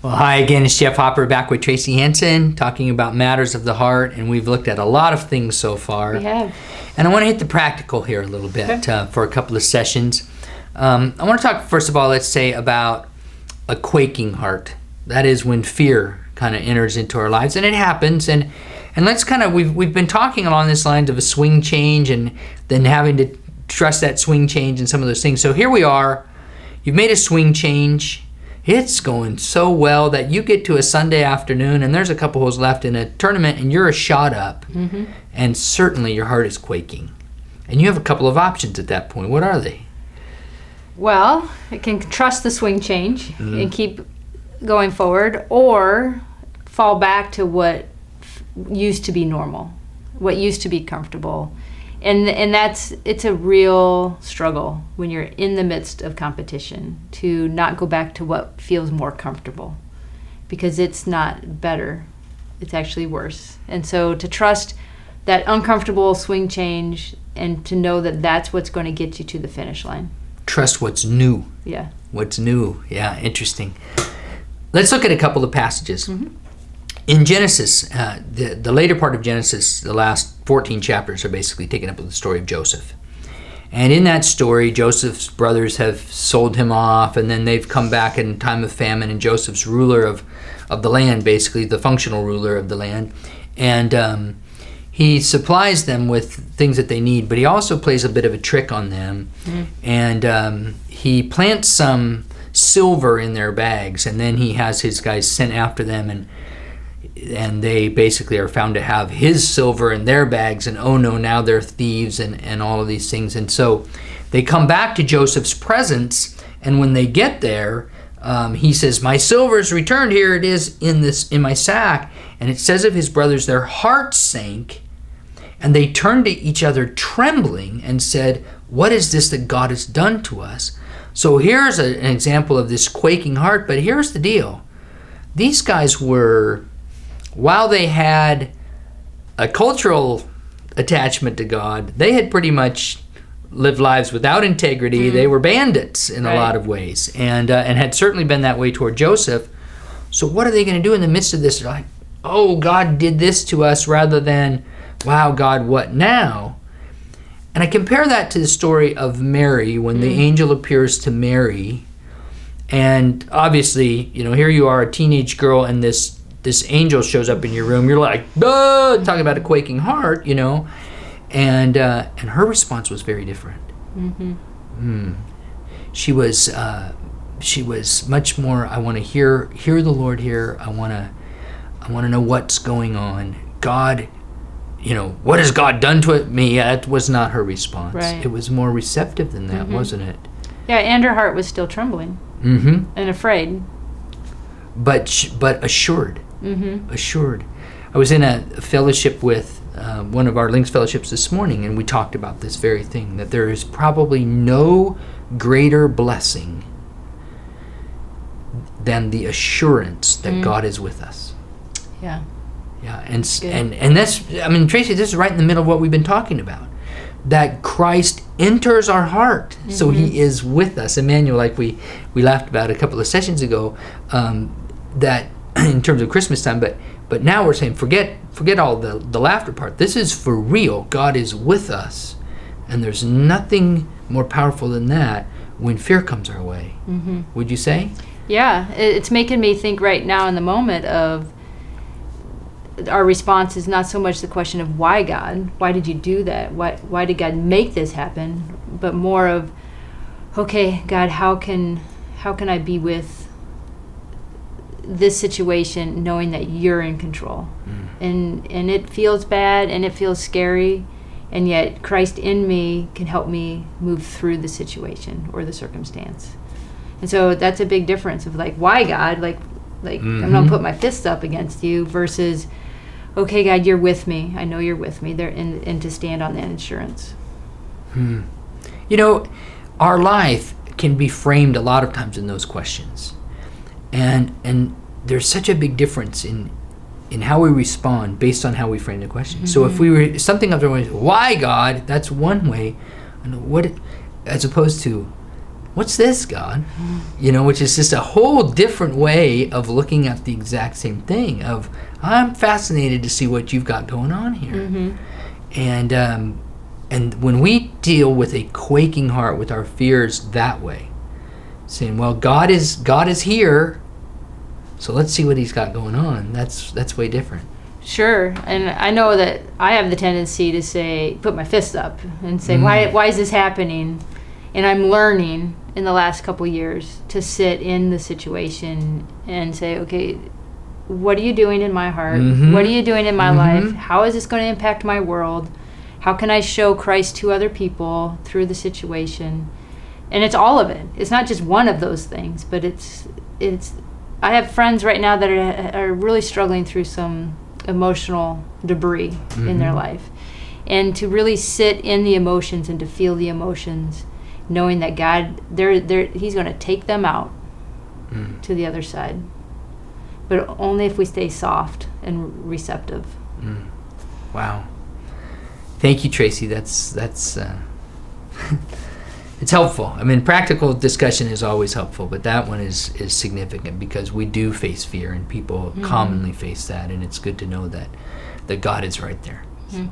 Well, hi again, it's Jeff Hopper back with Tracy Hanson talking about matters of the heart, and we've looked at a lot of things so far. We have. And I want to hit the practical here a little bit for a couple of sessions. I want to talk, first of all, let's say about a quaking heart. That is when fear kind of enters into our lives, and it happens. And let's kind of, we've been talking along this lines of a swing change and then having to trust that swing change and some of those things. So here we are. You've made a swing change. It's going so well that you get to a Sunday afternoon and there's a couple holes left in a tournament and you're a shot up. Mm-hmm. And certainly your heart is quaking. And you have a couple of options at that point. What are they? Well, it can trust the swing change and keep going forward, or fall back to what used to be normal, what used to be comfortable. And it's a real struggle when you're in the midst of competition to not go back to what feels more comfortable, because it's not better, it's actually worse. And so to trust that uncomfortable swing change and to know that that's what's going to get you to the finish line. Trust what's new. Yeah. What's new. Yeah, interesting. Let's look at a couple of passages. Mm-hmm. In Genesis, the later part of Genesis, the last 14 chapters are basically taken up with the story of Joseph. And in that story, Joseph's brothers have sold him off, and then they've come back in time of famine, and Joseph's ruler of the land, basically, the functional ruler of the land. And he supplies them with things that they need, but he also plays a bit of a trick on them. Mm. And he plants some silver in their bags, and then he has his guys sent after them, and they basically are found to have his silver in their bags, and oh no, now they're thieves and all of these things. And so they come back to Joseph's presence, and when they get there, he says, "My silver is returned, here it is in my sack." And it says of his brothers, their hearts sank, and they turned to each other trembling and said, "What is this that God has done to us?" So here's an example of this quaking heart, but here's the deal. These guys were, while they had a cultural attachment to God, they had pretty much lived lives without integrity. They were bandits in a lot of ways, and had certainly been that way toward Joseph. So what are they going to do in the midst of this? They're like, "Oh, God did this to us," rather than, "Wow, God, what now?" And I compare that to the story of Mary when the angel appears to Mary. And obviously, here you are, a teenage girl, and this angel shows up in your room. You're like, "Oh," talking about a quaking heart, And her response was very different. Mm-hmm. She was much more, "I want to hear the Lord here. I want to know what's going on. God, what has God done to me?" That was not her response. Right. It was more receptive than that, wasn't it? Yeah, and her heart was still trembling and afraid. But assured. Mm-hmm. Assured. I was in a fellowship with one of our Links fellowships this morning, and we talked about this very thing, that there is probably no greater blessing than the assurance that God is with us. Yeah. Yeah, and that's, Tracy, this is right in the middle of what we've been talking about. That Christ enters our heart, so he is with us. Emmanuel, like we laughed about a couple of sessions ago, that in terms of Christmas time, but now we're saying forget all the laughter part. This is for real. God is with us, and there's nothing more powerful than that when fear comes our way. Mm-hmm. Would you say? Yeah, it's making me think right now in the moment of our response is not so much the question of why, God, why did you do that? Why did God make this happen? But more of, okay, God, how can I be with this situation knowing that you're in control? And it feels bad and it feels scary, and yet Christ in me can help me move through the situation or the circumstance. And so that's a big difference of like, why, God? Like I'm gonna put my fists up against you, versus, okay, God, you're with me. I know you're with me there, and to stand on that insurance. Our life can be framed a lot of times in those questions, and there's such a big difference in how we respond based on how we frame the question. Mm-hmm. So if we were something of the way, why, God? That's one way, as opposed to, what's this, God? Which is just a whole different way of looking at the exact same thing of, I'm fascinated to see what you've got going on here. Mm-hmm. And when we deal with a quaking heart, with our fears that way, saying, well, God is here, so let's see what he's got going on, that's way different. Sure. And I know that I have the tendency to say, put my fists up and say, why is this happening? And I'm learning in the last couple years to sit in the situation and say, okay, what are you doing in my heart? Mm-hmm. What are you doing in my life? How is this going to impact my world? How can I show Christ to other people through the situation? And it's all of it. It's not just one of those things, but it's. I have friends right now that are really struggling through some emotional debris in their life. And to really sit in the emotions and to feel the emotions, knowing that God, he's going to take them out to the other side. But only if we stay soft and receptive. Wow. Thank you, Tracy. That's it's helpful. I mean, practical discussion is always helpful, but that one is significant because we do face fear, and people commonly face that, and it's good to know that God is right there. So.